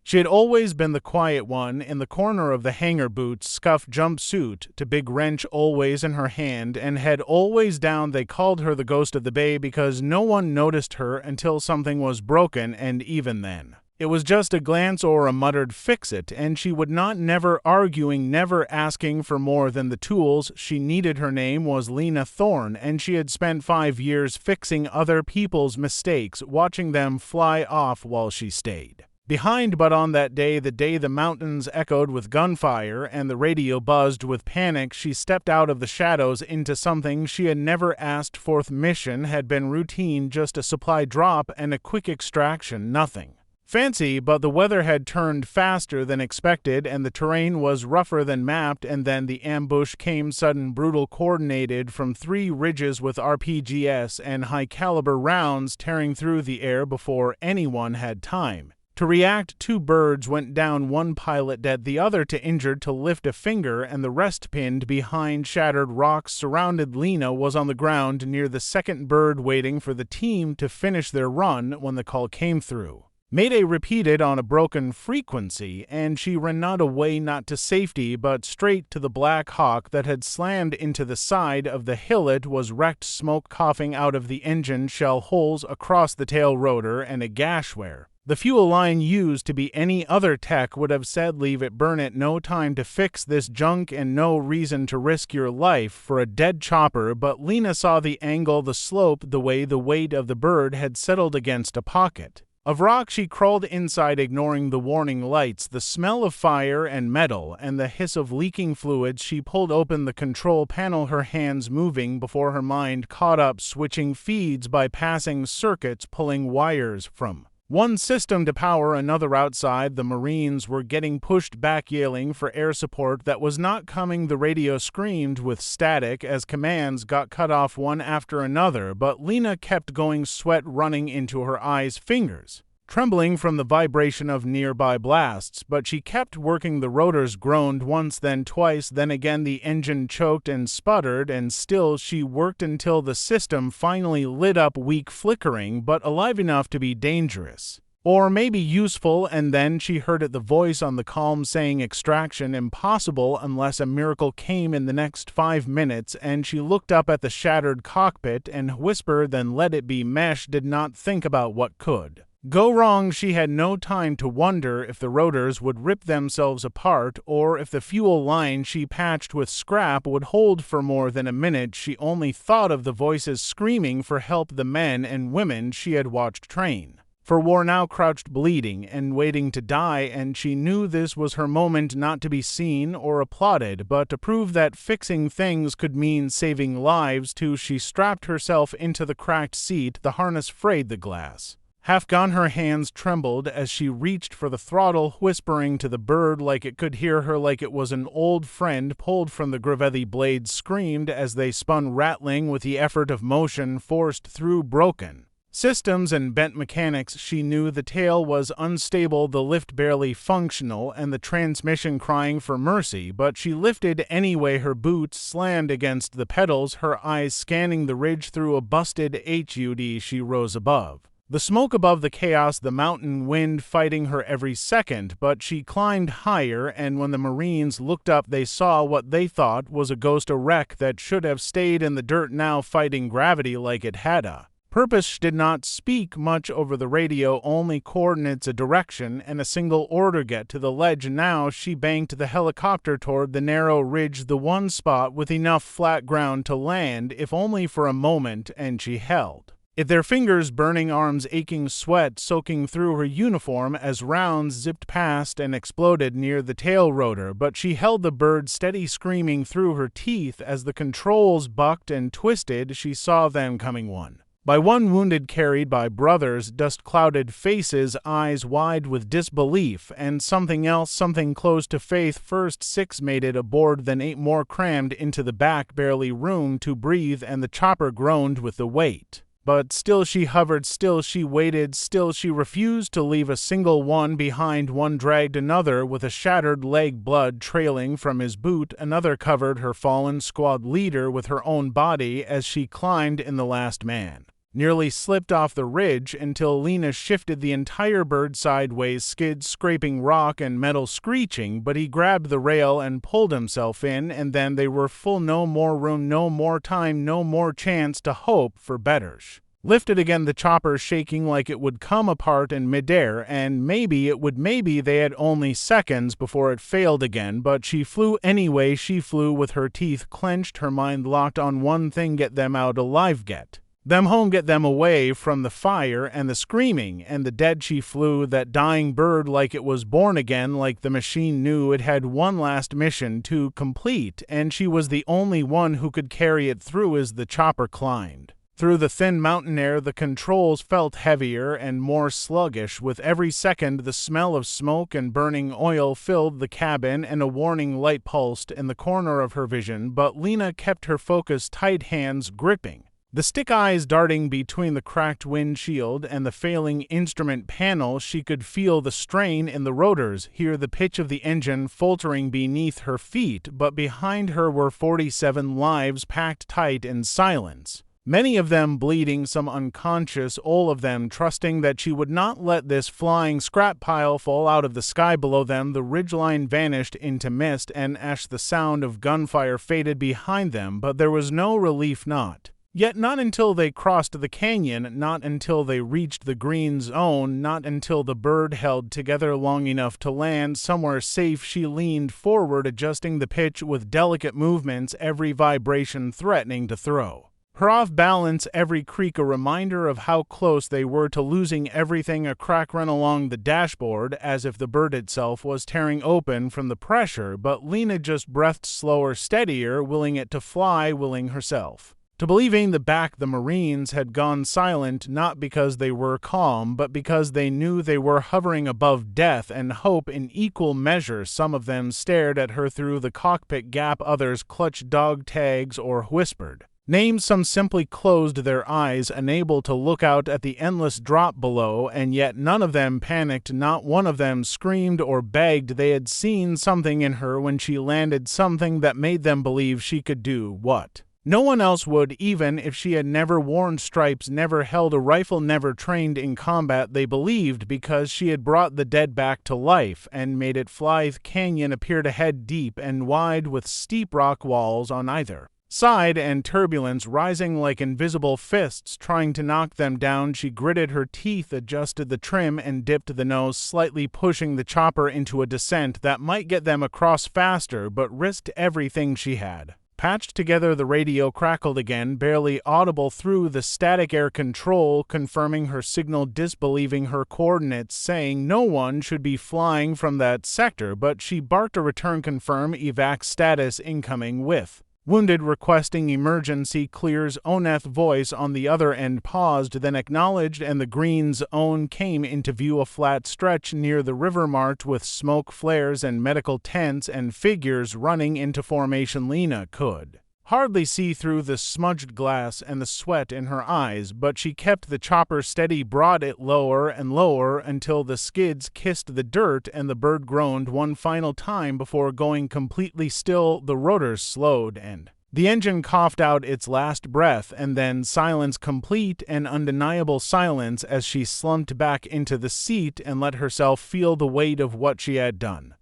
She had always been the quiet one in the corner of the hangar boots, scuffed jumpsuit to big wrench always in her hand, and head always down. They called her the ghost of the bay because no one noticed her until something was broken, and even then it was just a glance or a muttered "fix it," and she would not, never arguing, never asking for more than the tools she needed. Her name was Lena Thorne, and she had spent 5 years fixing other people's mistakes, watching them fly off while she stayed behind. But on that day, the day the mountains echoed with gunfire and the radio buzzed with panic, she stepped out of the shadows into something she had never asked for. The mission had been routine, just a supply drop and a quick extraction, nothing fancy, but the weather had turned faster than expected and the terrain was rougher than mapped, and then the ambush came sudden, brutal, coordinated from 3 ridges with RPGs and high-caliber rounds tearing through the air before anyone had time to react. 2 birds went down, 1 pilot dead, the other too injured to lift a finger, and the rest pinned behind shattered rocks surrounded. Lena was on the ground near the 2nd bird waiting for the team to finish their run when the call came through. Mayday repeated on a broken frequency, and she ran not away, not to safety, but straight to the Black Hawk that had slammed into the side of the hill. It was wrecked, smoke coughing out of the engine, shell holes across the tail rotor, and a gash where the fuel line used to be. Any other tech would have said, leave it, burn it, no time to fix this junk and no reason to risk your life for a dead chopper. But Lena saw the angle, the slope, the way the weight of the bird had settled against a pocket of rock. She crawled inside, ignoring the warning lights, the smell of fire and metal, and the hiss of leaking fluids. She pulled open the control panel, her hands moving before her mind caught up, switching feeds, bypassing circuits, pulling wires from one system to power another. Outside, the Marines were getting pushed back, yelling for air support that was not coming. The radio screamed with static as commands got cut off one after another, but Lena kept going, sweat running into her eyes, fingers trembling from the vibration of nearby blasts, but she kept working. The rotors groaned once, then twice, then again the engine choked and sputtered, and still she worked until the system finally lit up, weak, flickering, but alive enough to be dangerous or maybe useful. And then she heard it, the voice on the calm saying, extraction impossible unless a miracle came in the next 5 minutes. And she looked up at the shattered cockpit and whispered, then let it be. Mesh did not think about what could go wrong. She had no time to wonder if the rotors would rip themselves apart or if the fuel line she patched with scrap would hold for more than a minute. She only thought of the voices screaming for help, the men and women she had watched train for war, now crouched bleeding and waiting to die, and she knew this was her moment, not to be seen or applauded, but to prove that fixing things could mean saving lives too. She strapped herself into the cracked seat, the harness frayed, the glass half gone. Her hands trembled as she reached for the throttle, whispering to the bird like it could hear her, like it was an old friend, pulled from the gravelly. Blades screamed as they spun, rattling with the effort of motion forced through broken systems and bent mechanics. She knew the tail was unstable, the lift barely functional, and the transmission crying for mercy, but she lifted anyway. Her boots slammed against the pedals, her eyes scanning the ridge through a busted HUD. She rose above the smoke, above the chaos, the mountain wind fighting her every second, but she climbed higher, and when the Marines looked up they saw what they thought was a ghost, a wreck that should have stayed in the dirt, now fighting gravity like it had a purpose. She did not speak much over the radio, only coordinates, a direction, and a single order: get to the ledge. Now she banked the helicopter toward the narrow ridge, the one spot with enough flat ground to land, if only for a moment, and she held it, their fingers burning, arms aching, sweat soaking through her uniform as rounds zipped past and exploded near the tail rotor. But she held the bird steady, screaming through her teeth as the controls bucked and twisted. She saw them coming one by one, wounded, carried by brothers, dust-clouded faces, eyes wide with disbelief, and something else, something close to faith. First 6 made it aboard, then 8 more crammed into the back, barely room to breathe, and the chopper groaned with the weight. But still she hovered, still she waited, still she refused to leave a single one behind. One dragged another with a shattered leg, blood trailing from his boot. Another covered her fallen squad leader with her own body as she climbed in the last man. nearly slipped off the ridge until Lena shifted the entire bird sideways, skids scraping rock and metal screeching, but he grabbed the rail and pulled himself in, and then they were full. No more room, no more time, no more chance to hope for betters. Lifted again, the chopper shaking like it would come apart in midair, and maybe it would. Maybe they had only seconds before it failed again, but she flew anyway. She flew with her teeth clenched, her mind locked on one thing: get them out alive, get them home, get them away from the fire and the screaming and the dead. She flew that dying bird like it was born again, like the machine knew it had one last mission to complete, and she was the only one who could carry it through. As the chopper climbed through the thin mountain air, the controls felt heavier and more sluggish. With every second, the smell of smoke and burning oil filled the cabin, and a warning light pulsed in the corner of her vision, but Lena kept her focus tight, hands gripping the stick, eyes darting between the cracked windshield and the failing instrument panel. She could feel the strain in the rotors, hear the pitch of the engine faltering beneath her feet, but behind her were 47 lives packed tight in silence. Many of them bleeding, some unconscious, all of them trusting that she would not let this flying scrap pile fall out of the sky below them. The ridgeline vanished into mist and ash. The sound of gunfire faded behind them, but there was no relief, not yet, not until they crossed the canyon, not until they reached the green zone, not until the bird held together long enough to land somewhere safe. She leaned forward, adjusting the pitch with delicate movements, every vibration threatening to throw her off balance, every creak a reminder of how close they were to losing everything. A crack ran along the dashboard, as if the bird itself was tearing open from the pressure, but Lena just breathed slower, steadier, willing it to fly, willing herself to believing the Marines had gone silent, not because they were calm, but because they knew they were hovering above death and hope in equal measure. Some of them stared at her through the cockpit gap, others clutched dog tags or whispered names, some simply closed their eyes, unable to look out at the endless drop below, and yet none of them panicked, not one of them screamed or begged. They had seen something in her when she landed, something that made them believe she could do what no one else would, even if she had never worn stripes, never held a rifle, never trained in combat. They believed because she had brought the dead back to life and made it fly. The canyon appeared ahead, deep and wide, with steep rock walls on either side and turbulence rising like invisible fists trying to knock them down. She gritted her teeth, adjusted the trim, and dipped the nose slightly, pushing the chopper into a descent that might get them across faster, but risked everything she had patched together. The radio crackled again, barely audible through the static air control, confirming her signal, disbelieving her coordinates, saying no one should be flying from that sector, but she barked a return, confirm evac status incoming with wounded, requesting emergency clears. Oneth's voice on the other end paused, then acknowledged, and the green zone came into view, a flat stretch near the river marked with smoke flares and medical tents and figures running into formation. Lena could hardly see through the smudged glass and the sweat in her eyes, but she kept the chopper steady, brought it lower and lower until the skids kissed the dirt and the bird groaned one final time before going completely still. The rotors slowed and the engine coughed out its last breath, and then silence, complete and undeniable silence, as she slumped back into the seat and let herself feel the weight of what she had done.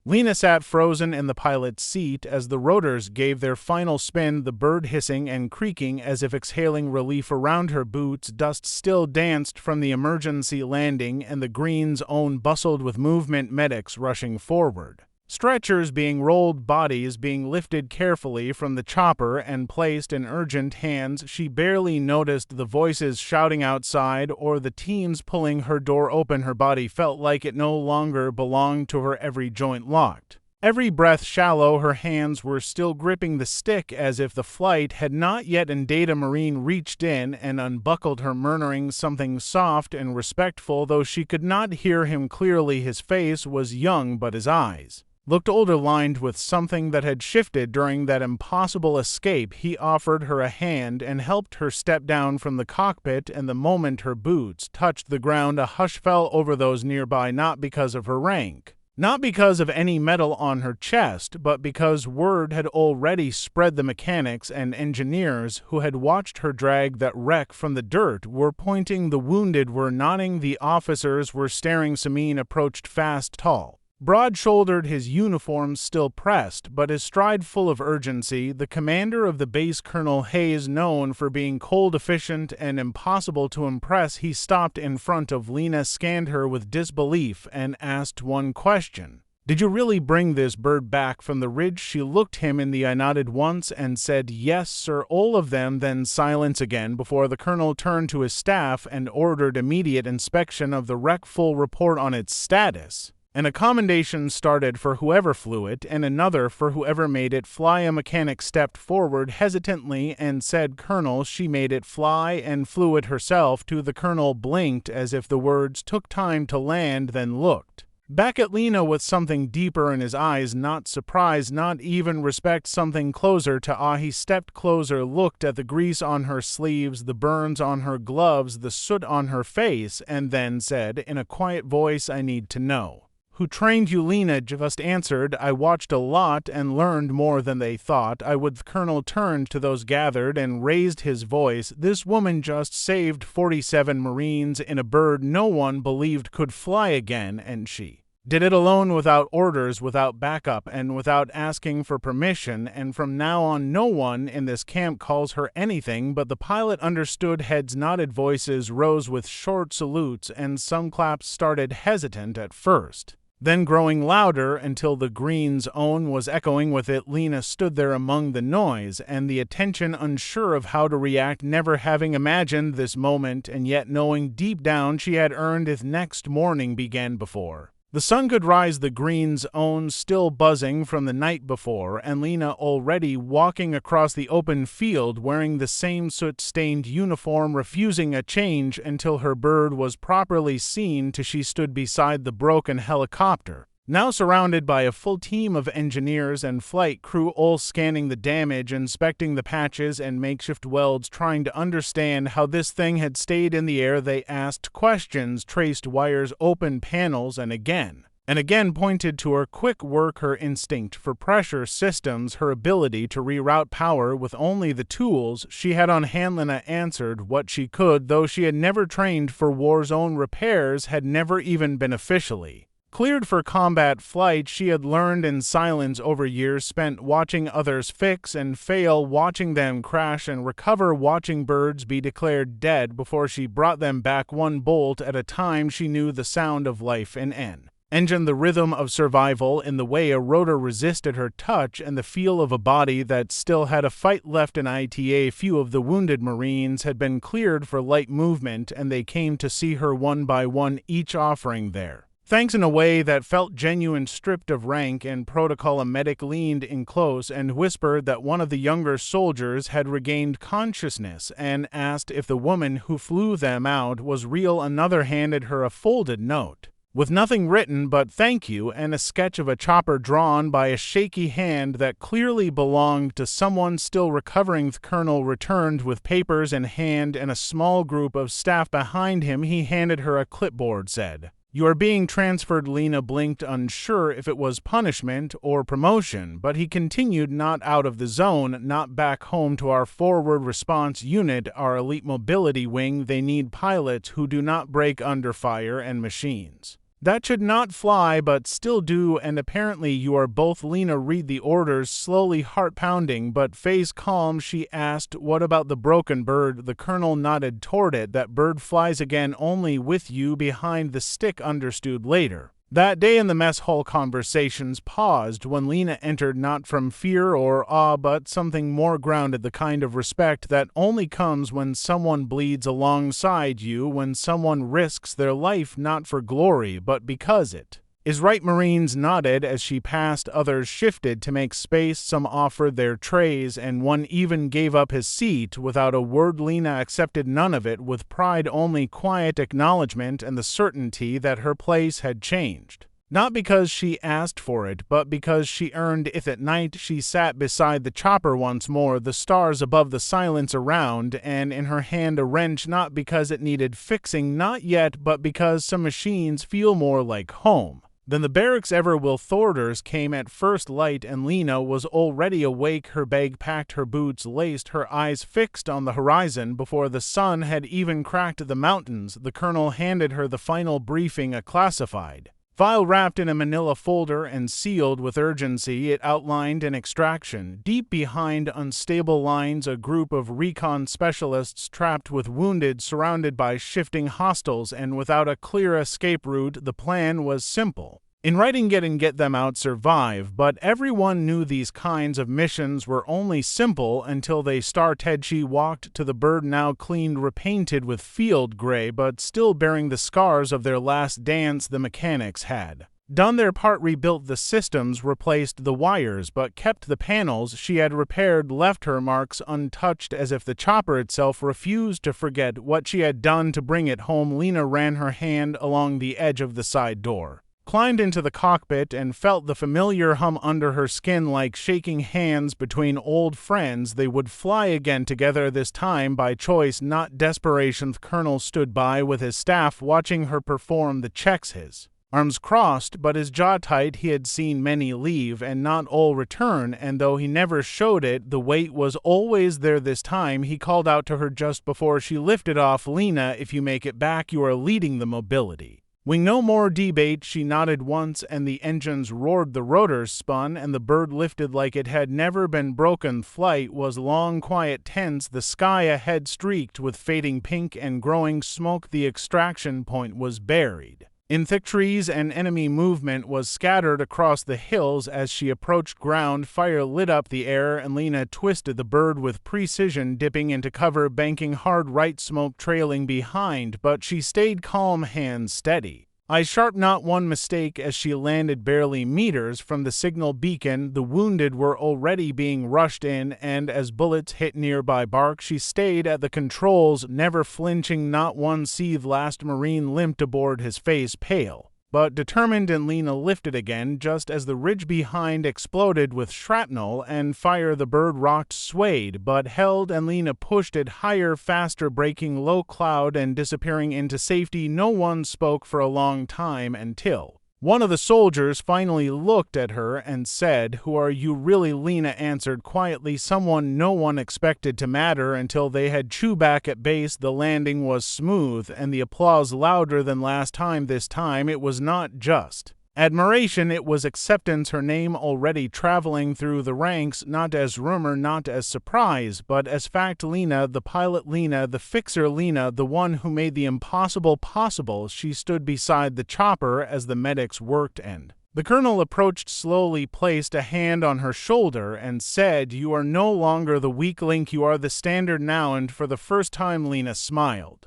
Lena sat frozen in the pilot's seat as the rotors gave their final spin, the bird hissing and creaking as if exhaling relief around her boots. Dust still danced from the emergency landing, and the green zone bustled with movement, medics rushing forward, stretchers being rolled, bodies being lifted carefully from the chopper and placed in urgent hands. She barely noticed the voices shouting outside or the teams pulling her door open. Her body felt like it no longer belonged to her, every joint locked, every breath shallow. Her hands were still gripping the stick as if the flight had not yet ended. A Marine reached in and unbuckled her, murmuring something soft and respectful, though she could not hear him clearly. His face was young, but his eyes looked older, lined with something that had shifted during that impossible escape. He offered her a hand and helped her step down from the cockpit, and the moment her boots touched the ground, a hush fell over those nearby, not because of her rank, Not because of any metal on her chest, but because word had already spread. The mechanics and engineers who had watched her drag that wreck from the dirt were pointing, the wounded were nodding, the officers were staring. Samin approached fast, tall, broad-shouldered, his uniform still pressed, but his stride full of urgency. The commander of the base, Colonel Hayes, known for being cold, efficient, and impossible to impress. He stopped in front of Lena, scanned her with disbelief, and asked one question. "Did you really bring this bird back from the ridge?" She looked him in the eye, nodded once, and said, "Yes, sir, all of them." Then silence again before the colonel turned to his staff and ordered immediate inspection of the wreck, full report on its status. An accommodation started for whoever flew it, and another for whoever made it fly. A mechanic stepped forward hesitantly and said, "Colonel, she made it fly and flew it herself." To the colonel blinked as if the words took time to land, then looked back at Lena with something deeper in his eyes, not surprise, not even respect, something closer to awe. He stepped closer, looked at the grease on her sleeves, the burns on her gloves, the soot on her face, and then said in a quiet voice, "I need to know. Who trained you?" Lena just answered, "I watched a lot and learned more than they thought I would." The colonel turned to those gathered and raised his voice. "This woman just saved 47 Marines in a bird no one believed could fly again, and she did it alone, without orders, without backup, and without asking for permission, and from now on no one in this camp calls her anything but the pilot." Understood. Heads nodded, voices rose with short salutes, and some claps started, hesitant at first, then growing louder until the Green's own was echoing with it. Lena stood there among the noise and the attention, unsure of how to react, never having imagined this moment, and yet knowing deep down she had earned it. Next morning began before the sun could rise, the Green's own still buzzing from the night before, and Lena already walking across the open field wearing the same soot-stained uniform, refusing a change until her bird was properly seen to. She stood beside the broken helicopter, now surrounded by a full team of engineers and flight crew, all scanning the damage, inspecting the patches and makeshift welds, trying to understand how this thing had stayed in the air. They asked questions, traced wires, opened panels, and again pointed to her quick work, her instinct for pressure systems, her ability to reroute power with only the tools she had on hand. Lena answered what she could, though she had never trained for war zone repairs, had never even been officially cleared for combat flight. She had learned in silence over years spent watching others fix and fail, watching them crash and recover, watching birds be declared dead before she brought them back one bolt at a time. She knew the sound of life in an engine, the rhythm of survival in the way a rotor resisted her touch, and the feel of a body that still had a fight left in it. Few of the wounded Marines had been cleared for light movement, and they came to see her one by one, each offering their thanks in a way that felt genuine. Stripped of rank and protocol, a medic leaned in close and whispered that one of the younger soldiers had regained consciousness and asked if the woman who flew them out was real. Another handed her a folded note with nothing written but "thank you" and a sketch of a chopper drawn by a shaky hand that clearly belonged to someone still recovering. The colonel returned with papers in hand and a small group of staff behind him. He handed her a clipboard, said, "You are being transferred." Lena blinked, unsure if it was punishment or promotion, but he continued, "Not out of the zone, not back home, to our forward response unit, our elite mobility wing. They need pilots who do not break under fire, and machines that should not fly but still do, and apparently you are both." Lena read the orders slowly, heart pounding but face calm. She asked, "What about the broken bird?" The colonel nodded toward it. "That bird flies again, only with you behind the stick." Understood. Later that day in the mess hall, conversations paused when Lena entered, not from fear or awe but something more grounded, the kind of respect that only comes when someone bleeds alongside you, when someone risks their life not for glory but because it is right. Marines nodded as she passed, others shifted to make space, some offered their trays, and one even gave up his seat without a word. Lena accepted none of it with pride, only quiet acknowledgement and the certainty that her place had changed. Not because she asked for it, but because she earned it. At night she sat beside the chopper once more, the stars above, the silence around, and in her hand a wrench, not because it needed fixing, not yet, but because some machines feel more like home Then the barracks ever-will Thorders came at first light, and Lena was already awake, her bag packed, her boots laced, her eyes fixed on the horizon. Before the sun had even cracked the mountains, the colonel handed her the final briefing, a classified file wrapped in a manila folder and sealed with urgency. It outlined an extraction. Deep behind unstable lines, a group of recon specialists trapped with wounded, surrounded by shifting hostiles, and without a clear escape route. The plan was simple. In writing, get them out, survive, but everyone knew these kinds of missions were only simple until they started. She walked to the bird, now cleaned, repainted with field gray, but still bearing the scars of their last dance. The mechanics had done their part, rebuilt the systems, replaced the wires, but kept the panels she had repaired, left her marks untouched, as if the chopper itself refused to forget what she had done to bring it home. Lena ran her hand along the edge of the side door, climbed into the cockpit, and felt the familiar hum under her skin. Like shaking hands between old friends, they would fly again together, this time by choice, not desperation. The colonel stood by with his staff, watching her perform the checks, his arms crossed but his jaw tight. He had seen many leave and not all return, and though he never showed it, the weight was always there. This time he called out to her just before she lifted off, "Lena, if you make it back, you are leading the mobility wing. No more debate." She nodded once, and the engines roared, the rotors spun, and the bird lifted like it had never been broken. Flight was long, quiet, tense. The sky ahead streaked with fading pink and growing smoke. The extraction point was buried in thick trees, and enemy movement was scattered across the hills. As she approached ground, fire lit up the air, and Lena twisted the bird with precision, dipping into cover, banking hard right, smoke trailing behind, but she stayed calm, hands steady, eyes sharp, not one mistake. As she landed barely meters from the signal beacon, the wounded were already being rushed in, and as bullets hit nearby bark, she stayed at the controls, never flinching, not one seethe. Last Marine limped aboard, his face pale but determined, and Lena lifted again just as the ridge behind exploded with shrapnel and fire. The bird rocked, swayed, but held, and Lena pushed it higher, faster, breaking low cloud and disappearing into safety. No one spoke for a long time, until one of the soldiers finally looked at her and said, "Who are you really?" Lena answered quietly, "Someone no one expected to matter," until they had Chewbacca at base. The landing was smooth, and the applause louder than last time. This time it was not just admiration, it was acceptance. Her name already traveling through the ranks, not as rumor, not as surprise, but as fact. Lena, the pilot, Lena, the fixer, Lena, the one who made the impossible possible. She stood beside the chopper as the medics worked, and the colonel approached slowly, placed a hand on her shoulder, and said, "You are no longer the weak link, you are the standard now." And for the first time Lena smiled.